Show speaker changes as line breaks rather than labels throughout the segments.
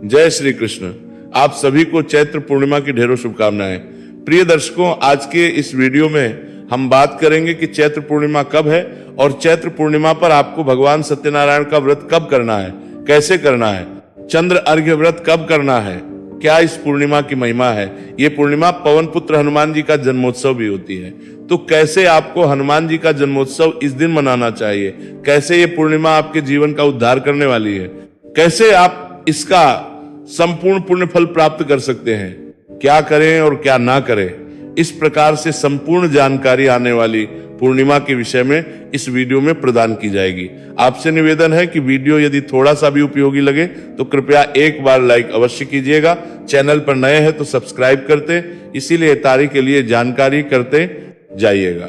जय श्री कृष्ण। आप सभी को चैत्र पूर्णिमा की ढेरों शुभकामनाएं। प्रिय दर्शकों, आज के इस वीडियो में हम बात करेंगे कि चैत्र पूर्णिमा कब है और चैत्र पूर्णिमा पर आपको भगवान सत्यनारायण का व्रत कब करना है, कैसे करना है, चंद्र अर्घ्य व्रत कब करना है, क्या इस पूर्णिमा की महिमा है। ये पूर्णिमा पवन पुत्र हनुमान जी का जन्मोत्सव भी होती है, तो कैसे आपको हनुमान जी का जन्मोत्सव इस दिन मनाना चाहिए, कैसे ये पूर्णिमा आपके जीवन का उद्धार करने वाली है, कैसे आप इसका संपूर्ण पुण्य फल प्राप्त कर सकते हैं, क्या करें और क्या ना करें, इस प्रकार से संपूर्ण जानकारी आने वाली पूर्णिमा के विषय में इस वीडियो में प्रदान की जाएगी। आपसे निवेदन है कि वीडियो यदि थोड़ा सा भी उपयोगी लगे तो कृपया एक बार लाइक अवश्य कीजिएगा। चैनल पर नए हैं तो सब्सक्राइब करते, इसीलिए तारीख के लिए जानकारी करते जाइएगा,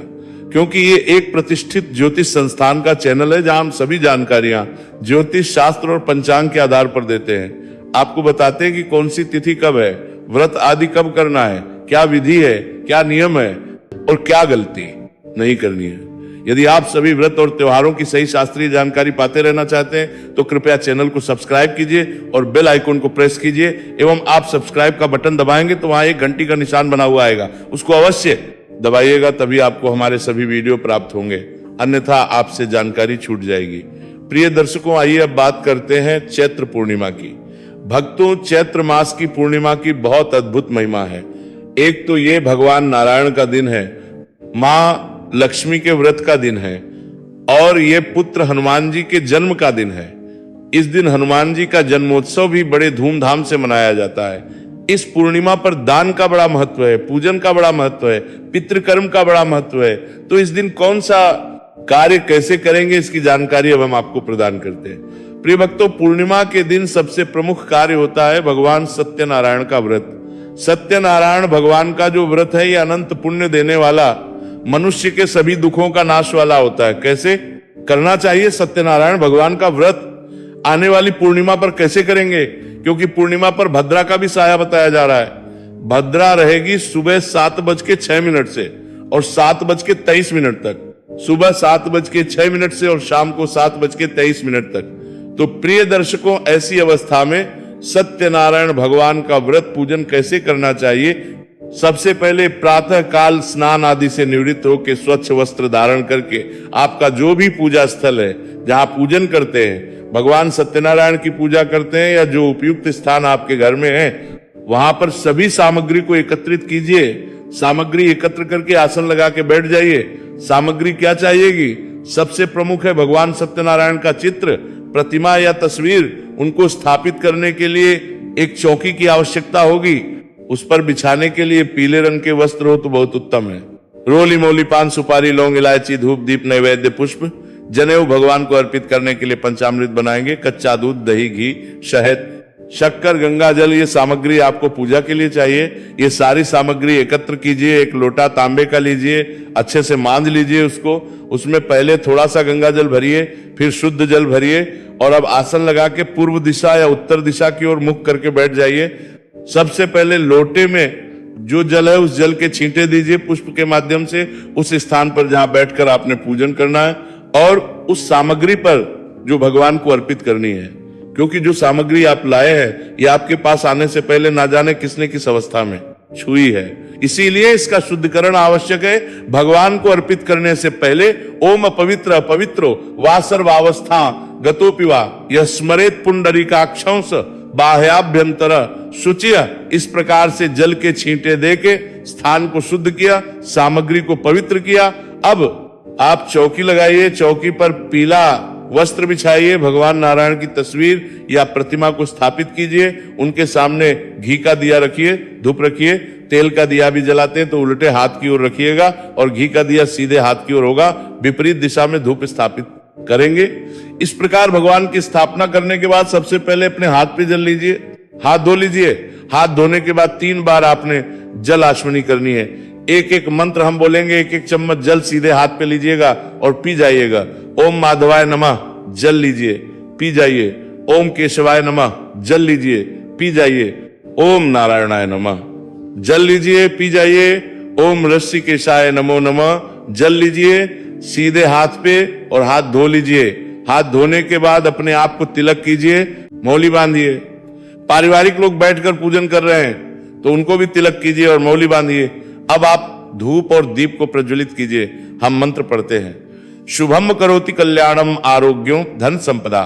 क्योंकि ये एक प्रतिष्ठित ज्योतिष संस्थान का चैनल है जहां हम सभी जानकारियां ज्योतिष शास्त्र और पंचांग के आधार पर देते हैं। आपको बताते हैं कि कौन सी तिथि कब है, व्रत आदि कब करना है, क्या विधि है, क्या नियम है और क्या गलती नहीं करनी है। यदि आप सभी व्रत और त्योहारों की सही शास्त्रीय जानकारी पाते रहना चाहते हैं तो कृपया चैनल को सब्सक्राइब कीजिए और बेल आइकन को प्रेस कीजिए एवं आप सब्सक्राइब का बटन दबाएंगे तो वहां एक घंटी का निशान बना हुआ आएगा, उसको अवश्य दबाइएगा, तभी आपको हमारे सभी वीडियो प्राप्त होंगे, अन्यथा आपसे जानकारी छूट जाएगी। प्रिय दर्शकों, आइए अब बात करते हैं चैत्र पूर्णिमा की। भक्तों, चैत्र मास की पूर्णिमा की बहुत अद्भुत महिमा है। एक तो ये भगवान नारायण का दिन है, मां लक्ष्मी के व्रत का दिन है और ये पुत्र हनुमान जी के जन्म का दिन है। इस दिन हनुमान जी का जन्मोत्सव भी बड़े धूमधाम से मनाया जाता है। इस पूर्णिमा पर दान का बड़ा महत्व है, पूजन का बड़ा महत्व है, पितृकर्म का बड़ा महत्व है। तो इस दिन कौन सा कार्य कैसे करेंगे, इसकी जानकारी अब हम आपको प्रदान करते हैं। प्रिय भक्तों, पूर्णिमा के दिन सबसे प्रमुख कार्य होता है भगवान सत्यनारायण का व्रत। सत्यनारायण भगवान का जो व्रत है ये अनंत पुण्य देने वाला, मनुष्य के सभी दुखों का नाश वाला होता है। कैसे करना चाहिए सत्यनारायण भगवान का व्रत, आने वाली पूर्णिमा पर कैसे करेंगे, क्योंकि पूर्णिमा पर भद्रा का भी साया बताया जा रहा है। भद्रा रहेगी सुबह 7:06 से और 7:23 तक, सुबह 7:06 से और शाम को 7:23 तक। तो प्रिय दर्शकों, ऐसी अवस्था में सत्यनारायण भगवान का व्रत पूजन कैसे करना चाहिए। सबसे पहले प्रातः काल स्नान आदि से निवृत्त होकर स्वच्छ वस्त्र धारण करके आपका जो भी पूजा स्थल है, जहां पूजन करते हैं, भगवान सत्यनारायण की पूजा करते हैं या जो उपयुक्त स्थान आपके घर में है, वहां पर सभी सामग्री को एकत्रित कीजिए। सामग्री एकत्र करके आसन लगा के बैठ जाइए। सामग्री क्या चाहिएगी? सबसे प्रमुख है भगवान सत्यनारायण का चित्र, प्रतिमा या तस्वीर। उनको स्थापित करने के लिए एक चौकी की आवश्यकता होगी। उस पर बिछाने के लिए पीले रंग के वस्त्र हो तो बहुत उत्तम है। रोली मोली पान सुपारी लौंग इलायची धूप दीप नैवेद्य पुष्प जनेऊ भगवान को अर्पित करने के लिए पंचामृत बनाएंगे। कच्चा दूध, दही, घी, शहद, शक्कर, गंगा जल, ये सामग्री आपको पूजा के लिए चाहिए। ये सारी सामग्री एकत्र कीजिए। एक लोटा तांबे का लीजिए, अच्छे से मांझ लीजिए उसको। उसमें पहले थोड़ा सा गंगा जल भरिए, फिर शुद्ध जल भरिए और अब आसन लगा के पूर्व दिशा या उत्तर दिशा की ओर मुख करके बैठ जाइए। सबसे पहले लोटे में जो जल है उस जल के छींटे दीजिए पुष्प के माध्यम से उस स्थान पर जहां बैठकर आपने पूजन करना है और उस सामग्री पर जो भगवान को अर्पित करनी है, क्योंकि जो सामग्री आप लाए हैं ये आपके पास आने से पहले ना जाने किसने किस अवस्था में छुई है, इसीलिए इसका शुद्धिकरण आवश्यक है। भगवान को अर्पित करने से पहले ओम अपवित्र अपवित्रो वा सर्वावस्था गतोपिवा यह स्मरेत पुंडरीकाक्षंस बाह्याभ्यंतर शुचिय, इस प्रकार से जल के छींटे देके स्थान को शुद्ध किया, सामग्री को पवित्र किया। अब आप चौकी लगाइए, चौकी पर पीला वस्त्र बिछाइए, भगवान नारायण की तस्वीर या प्रतिमा को स्थापित कीजिए, उनके सामने घी का दिया रखिए, धूप रखिए। तेल का दिया भी जलाते हैं तो उल्टे हाथ की ओर रखिएगा और घी का दिया सीधे हाथ की ओर होगा। विपरीत दिशा में धूप स्थापित करेंगे। इस प्रकार भगवान की स्थापना करने के बाद सबसे पहले अपने हाथ पे जल लीजिए, हाथ धो लीजिए। हाथ धोने के बाद 3 बार आपने जल आचमनी करनी है। एक एक मंत्र हम बोलेंगे, एक एक चम्मच जल सीधे हाथ पे लीजिएगा और पी जाइएगा। ओम माधवाय नमः, जल लीजिए, पी जाइए। ओम केशवाय नमः, जल लीजिए, पी जाइए। ओम नारायणाय नमः, जल लीजिए, पी जाइए। ओम ऋषिकेशाय नमो नमः, जल लीजिए सीधे हाथ पे और हाथ धो लीजिए। हाथ धोने के बाद अपने आप को तिलक कीजिए, मौली बांधिए। पारिवारिक लोग बैठकर पूजन कर रहे हैं तो उनको भी तिलक कीजिए और मौली बांधिए। अब आप धूप और दीप को प्रज्वलित कीजिए। हम मंत्र पढ़ते हैं, शुभम करोति कल्याणम आरोग्यों धन संपदा,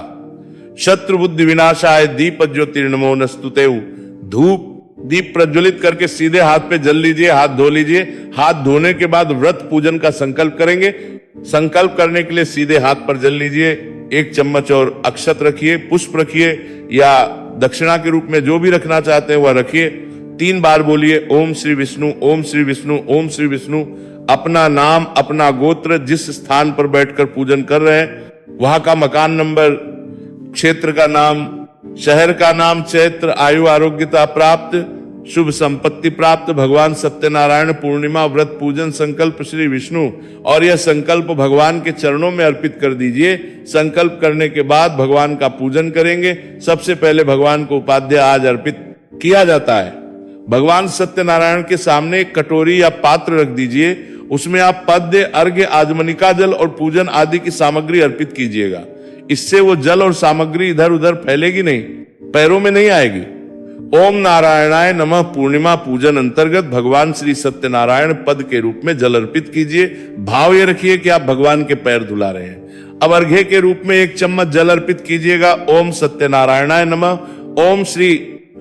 शत्रु बुद्धि विनाशाय दीप ज्योतिर्नमो नस्तुते। धूप दीप प्रज्वलित करके सीधे हाथ पे जल लीजिए, हाथ धो लीजिए। हाथ धोने के बाद व्रत पूजन का संकल्प करेंगे। संकल्प करने के लिए सीधे हाथ पर जल लीजिए, 1 चम्मच और अक्षत रखिए, पुष्प रखिए या दक्षिणा के रूप में जो भी रखना चाहते हैं वह रखिए। 3 बार बोलिए ओम श्री विष्णु, ओम श्री विष्णु, ओम श्री विष्णु। अपना नाम, अपना गोत्र, जिस स्थान पर बैठकर पूजन कर रहे हैं वहां का मकान नंबर, क्षेत्र का नाम, शहर का नाम, चैत्र, आयु आरोग्यता प्राप्त, शुभ संपत्ति प्राप्त, भगवान सत्यनारायण पूर्णिमा व्रत पूजन संकल्प श्री विष्णु, और यह संकल्प भगवान के चरणों में अर्पित कर दीजिए। संकल्प करने के बाद भगवान का पूजन करेंगे। सबसे पहले भगवान को उपाध्य आज अर्पित किया जाता है। भगवान सत्यनारायण के सामने एक कटोरी या पात्र रख दीजिए, उसमें आप पद्य, अर्घ्य, आजमनिका जल और पूजन आदि की सामग्री अर्पित कीजिएगा। इससे वो जल और सामग्री इधर उधर फैलेगी नहीं, पैरों में नहीं आएगी। ओम नारायणाय नमः पूर्णिमा पूजन अंतर्गत भगवान श्री सत्यनारायण पद के रूप में जल अर्पित कीजिए। भाव ये रखिए कि आप भगवान के पैर धुला रहे हैं। अब अर्घ्य के रूप में 1 चम्मच जल अर्पित कीजिएगा। ओम सत्यनारायणाय नमः, ओम श्री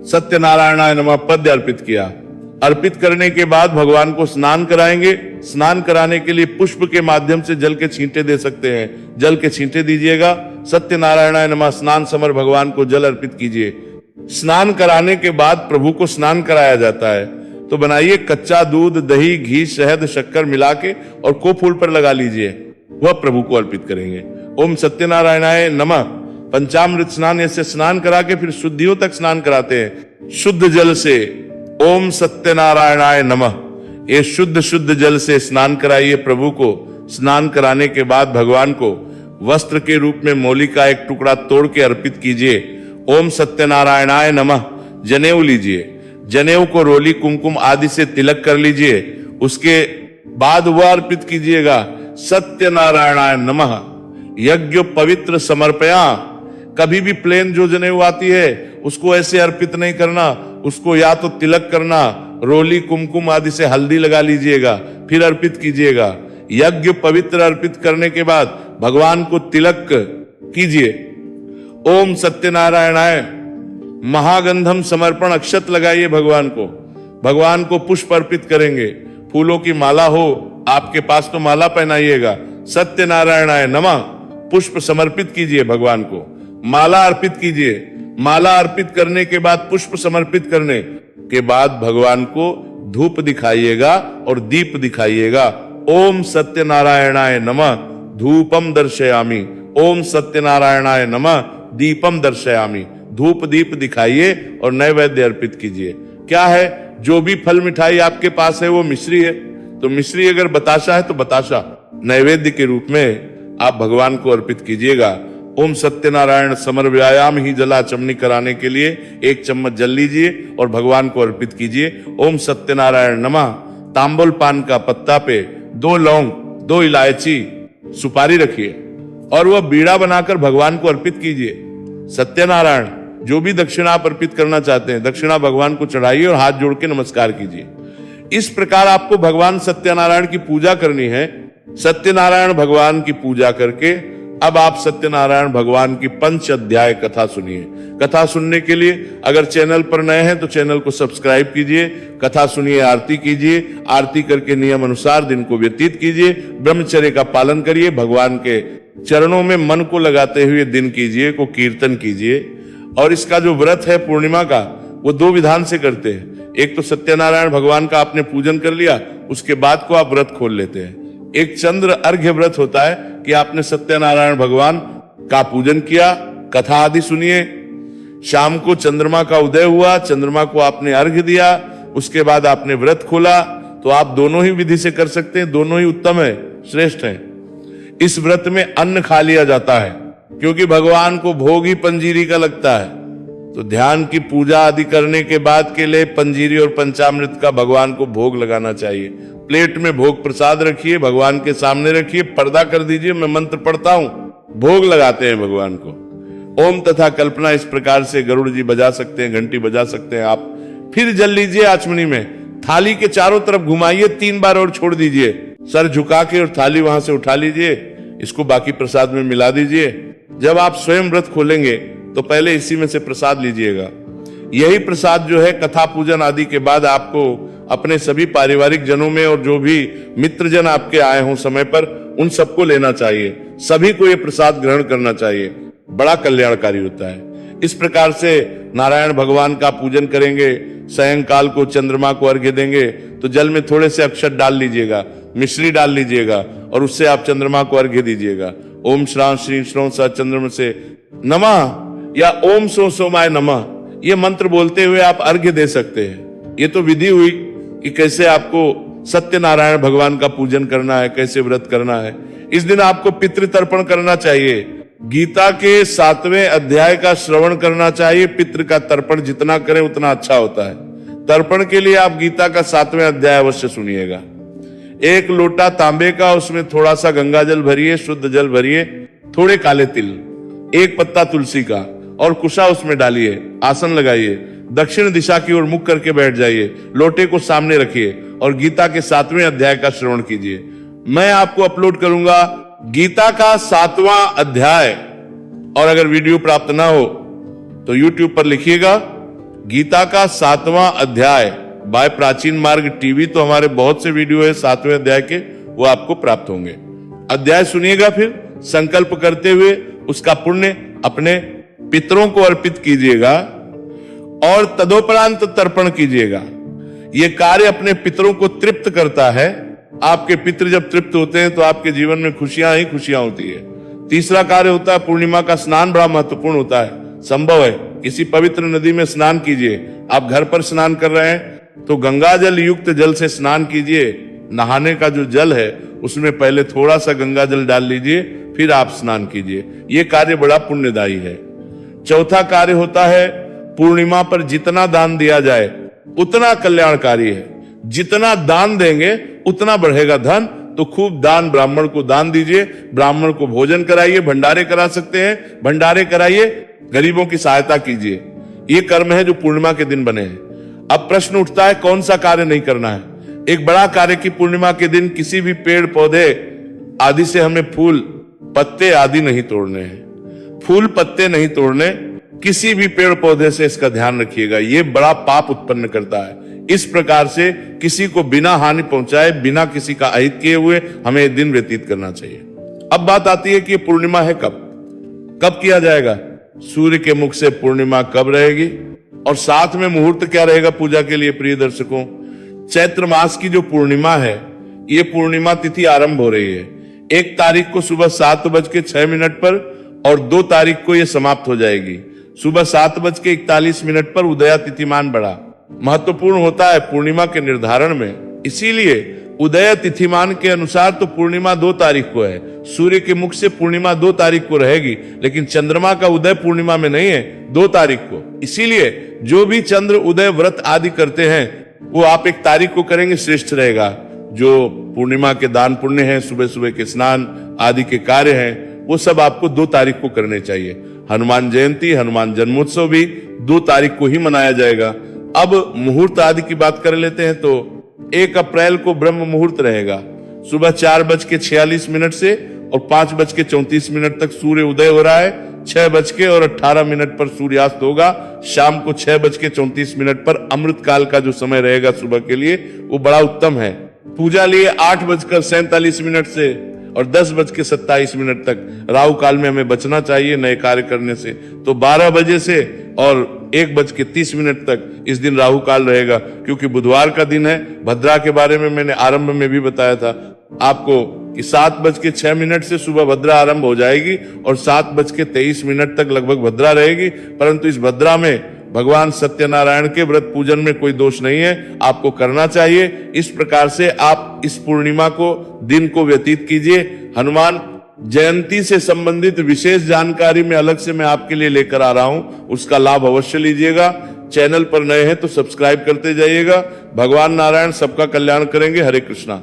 सत्यनारायणाय नमः पद अर्पित किया। अर्पित करने के बाद भगवान को स्नान कराएंगे। स्नान कराने के लिए पुष्प के माध्यम से जल के छींटे दे सकते हैं, जल के छींटे दीजिएगा। सत्यनारायणाय नमः स्नान समर भगवान को जल अर्पित कीजिए। स्नान कराने के बाद प्रभु को स्नान कराया जाता है, तो बनाइए कच्चा दूध, दही, घी, शहद, शक्कर मिला के और को फूल पर लगा लीजिए, वह प्रभु को अर्पित करेंगे। ओम सत्यनारायणाय नमः पंचामृत स्नान, ऐसे स्नान करा के फिर शुद्धियों तक स्नान कराते हैं शुद्ध जल से। ओम सत्यनारायणाय नमः, ये शुद्ध जल से स्नान कराइए प्रभु को। स्नान कराने के बाद भगवान को वस्त्र के रूप में मौली का एक टुकड़ा तोड़ के अर्पित कीजिए। ओम सत्यनारायणाय नमः जनेऊ लीजिए। जनेऊ को रोली, कुमकुम आदि से तिलक कर लीजिए। उसके बाद वह अर्पित कीजिएगा सत्यनारायणाय नमः यज्ञ पवित्र समर्पया। कभी भी प्लेन जो जनेऊ आती है उसको ऐसे अर्पित नहीं करना, उसको या तो तिलक करना, रोली, कुमकुम आदि से हल्दी लगा लीजिएगा, फिर अर्पित कीजिएगा। यज्ञ पवित्र अर्पित करने के बाद भगवान को तिलक कीजिए। ओम सत्यनारायणाय महागंधम समर्पण, अक्षत लगाइए भगवान को। भगवान को पुष्प अर्पित करेंगे। फूलों की माला हो आपके पास तो माला पहनाइएगा। सत्यनारायणाय नमः पुष्प समर्पित कीजिए भगवान को। माला अर्पित कीजिए। माला अर्पित करने के बाद, पुष्प समर्पित करने के बाद भगवान को धूप दिखाइएगा और दीप दिखाइएगा। ओम सत्यनारायणाय नमः धूपम दर्शयामि, ओम सत्यनारायणाय नमः दीपम दर्शयामि। धूप दीप दिखाइए और नैवेद्य अर्पित कीजिए। क्या है, जो भी फल मिठाई आपके पास है वो मिश्री है, तो मिश्री अगर बताशा है तो बताशा नैवेद्य के रूप में आप भगवान को अर्पित कीजिएगा। ओम सत्यनारायण समर व्यायाम ही जलाचमनी कराने के लिए 1 चम्मच जल लीजिए और भगवान को अर्पित कीजिए। ओम सत्यनारायण नमः तांबुल पान का पत्ता पे 2 लौंग, 2 इलायची, सुपारी रखिए और वह बीड़ा बनाकर भगवान को अर्पित कीजिए। सत्यनारायण जो भी दक्षिणा आप अर्पित करना चाहते हैं, दक्षिणा भगवान को चढ़ाइए और हाथ जोड़ के नमस्कार कीजिए। इस प्रकार आपको भगवान सत्यनारायण की पूजा करनी है। सत्यनारायण भगवान की पूजा करके अब आप सत्यनारायण भगवान की 5 अध्याय कथा सुनिए। कथा सुनने के लिए अगर चैनल पर नए हैं तो चैनल को सब्सक्राइब कीजिए, कथा सुनिए, आरती कीजिए, आरती करके नियम अनुसार दिन को व्यतीत कीजिए, ब्रह्मचर्य का पालन करिए, भगवान के चरणों में मन को लगाते हुए दिन कीजिए, को कीर्तन कीजिए। और इसका जो व्रत है पूर्णिमा का, वो 2 विधान से करते हैं। एक तो सत्यनारायण भगवान का आपने पूजन कर लिया, उसके बाद को आप व्रत खोल लेते हैं। एक चंद्र अर्घ्य व्रत होता है कि आपने सत्यनारायण भगवान का पूजन किया, कथा आदि सुनिए, शाम को चंद्रमा का उदय हुआ, चंद्रमा को आपने अर्घ्य दिया, उसके बाद आपने व्रत खोला। तो आप दोनों ही विधि से कर सकते हैं, दोनों ही उत्तम है, श्रेष्ठ है। इस व्रत में अन्न खा लिया जाता है क्योंकि भगवान को भोग ही पंजीरी का लगता है। तो ध्यान की पूजा आदि करने के बाद के लिए पंजीरी और पंचामृत का भगवान को भोग लगाना चाहिए। प्लेट में भोग प्रसाद रखिए, भगवान के सामने रखिए, पर्दा कर दीजिए, मैं मंत्र पढ़ता हूं, भोग लगाते हैं भगवान को। ओम तथा कल्पना इस प्रकार से गरुड़ जी बजा सकते हैं, घंटी बजा सकते हैं आप। फिर जल लीजिए आचमनी में, थाली के चारों तरफ घुमाइए 3 बार और छोड़ दीजिए, सर झुका के और थाली वहां से उठा लीजिए, इसको बाकी प्रसाद में मिला दीजिए। जब आप स्वयं व्रत खोलेंगे तो पहले इसी में से प्रसाद लीजिएगा। यही प्रसाद जो है कथा पूजन आदि के बाद आपको अपने सभी पारिवारिक जनों में और जो भी मित्रजन आपके आए हों समय पर, उन सबको लेना चाहिए। सभी को ये प्रसाद ग्रहण करना चाहिए, बड़ा कल्याणकारी होता है। इस प्रकार से नारायण भगवान का पूजन करेंगे। सायंकाल को चंद्रमा को अर्घ्य देंगे तो जल में थोड़े से अक्षत डाल लीजिएगा, मिश्री डाल लीजिएगा और उससे आप चंद्रमा को अर्घ्य दीजिएगा। ओम श्रां श्री श्रों स चंद्रमा से नमः या ओम सो सोमाय नमः, ये मंत्र बोलते हुए आप अर्घ्य दे सकते हैं। ये तो विधि हुई कि कैसे आपको सत्यनारायण भगवान का पूजन करना है, कैसे व्रत करना है। इस दिन आपको पितृतर्पण करना चाहिए। गीता के 7वें अध्याय का श्रवण करना चाहिए। पितृ का तर्पण जितना करें उतना अच्छा होता है। तर्पण के लिए आप गीता का 7वें अध्याय अवश्य सुनिएगा। 1 लोटा तांबे का, उसमें थोड़ा सा गंगा जल भरिए, शुद्ध जल भरिए, थोड़े काले तिल, 1 पत्ता तुलसी का और कुशा उसमें डालिए, आसन लगाइए, दक्षिण दिशा की ओर मुख करके बैठ जाइए, लोटे को सामने रखिए और गीता के 7वें अध्याय का श्रवण कीजिए। मैं आपको अपलोड करूंगा गीता का 7वां अध्याय, और अगर वीडियो प्राप्त ना हो तो YouTube पर लिखिएगा गीता का 7वां अध्याय बाय प्राचीन मार्ग टीवी। तो हमारे बहुत से वीडियो है 7वें अध्याय के, वो आपको प्राप्त होंगे। अध्याय सुनिएगा, फिर संकल्प करते हुए उसका पुण्य अपने पितरों को अर्पित कीजिएगा और तदोपरांत तर्पण कीजिएगा। यह कार्य अपने पितरों को तृप्त करता है। आपके पितृ जब तृप्त होते हैं तो आपके जीवन में खुशियां ही खुशियां होती है। तीसरा कार्य होता है पूर्णिमा का स्नान, बड़ा महत्वपूर्ण होता है। संभव है किसी पवित्र नदी में स्नान कीजिए। आप घर पर स्नान कर रहे हैं तो गंगा जल युक्त जल से स्नान कीजिए। नहाने का जो जल है उसमें पहले थोड़ा सा गंगा जल डाल लीजिए, फिर आप स्नान कीजिए। यह कार्य बड़ा पुण्यदायी है। चौथा कार्य होता है पूर्णिमा पर जितना दान दिया जाए उतना कल्याणकारी है। जितना दान देंगे उतना बढ़ेगा धन। तो खूब दान, ब्राह्मण को दान दीजिए, ब्राह्मण को भोजन कराइए, भंडारे करा सकते हैं, भंडारे कराइए, गरीबों की सहायता कीजिए। ये कर्म है जो पूर्णिमा के दिन बने हैं। अब प्रश्न उठता है कौन सा कार्य नहीं करना है। एक बड़ा कार्य की पूर्णिमा के दिन किसी भी पेड़ पौधे आदि से हमें फूल पत्ते आदि नहीं तोड़ने हैं। फूल पत्ते नहीं तोड़ने, किसी भी पेड़ पौधे से, इसका ध्यान रखिएगा। ये बड़ा पाप उत्पन्न करता है। इस प्रकार से किसी को बिना हानि पहुंचाए, बिना किसी का अहित किए हुए हमें ये दिन व्यतीत करना चाहिए। अब बात आती है कि ये पूर्णिमा है कब किया जाएगा। सूर्य के मुख से पूर्णिमा कब रहेगी और साथ में मुहूर्त क्या रहेगा पूजा के लिए। प्रिय दर्शकों, चैत्र मास की जो पूर्णिमा है, ये पूर्णिमा तिथि आरंभ हो रही है। 1 तारीख को सुबह 7:06 पर और 2 तारीख को यह समाप्त हो जाएगी। सुबह 7:41 पर उदया तिथिमान बड़ा महत्वपूर्ण होता है पूर्णिमा के निर्धारण में। इसीलिए उदय तिथिमान के अनुसार तो पूर्णिमा 2 तारीख को है। सूर्य के मुख से पूर्णिमा 2 तारीख को रहेगी, लेकिन चंद्रमा का उदय पूर्णिमा में नहीं है, 2 तारीख को। इसीलिए जो भी चंद्र उदय व्रत आदि करते हैं वो आप 1 तारीख को करेंगे, श्रेष्ठ रहेगा। जो पूर्णिमा के दान पुण्य हैं, सुबह सुबह के स्नान आदि के कार्य हैं, वो सब आपको 2 तारीख को करने चाहिए। हनुमान जयंती, हनुमान जन्मोत्सव भी 2 तारीख को ही मनाया जाएगा। अब मुहूर्त आदि की बात कर लेते हैं तो 1 अप्रैल को ब्रह्म मुहूर्त रहेगा। सुबह 4:46 से और 5:34 तक सूर्य उदय हो रहा है। 6:18 पर सूर्यास्त होगा। शाम को 6:34 पर अमृत काल का जो समय रहेगा सुबह के लिए, वो बड़ा उत्तम है। पूजा लिए 8:47 से और 10:27 तक राहु काल में हमें बचना चाहिए नए कार्य करने से। तो 12 बजे से और 1:30 तक इस दिन राहु काल रहेगा, क्योंकि बुधवार का दिन है। भद्रा के बारे में मैंने आरंभ में भी बताया था आपको कि 7:06 से सुबह भद्रा आरंभ हो जाएगी और 7:23 तक लगभग भद्रा रहेगी। परंतु इस भद्रा में भगवान सत्यनारायण के व्रत पूजन में कोई दोष नहीं है, आपको करना चाहिए। इस प्रकार से आप इस पूर्णिमा को, दिन को व्यतीत कीजिए। हनुमान जयंती से संबंधित विशेष जानकारी में अलग से मैं आपके लिए लेकर आ रहा हूं, उसका लाभ अवश्य लीजिएगा। चैनल पर नए हैं तो सब्सक्राइब करते जाइएगा। भगवान नारायण सबका कल्याण करेंगे। हरे कृष्णा।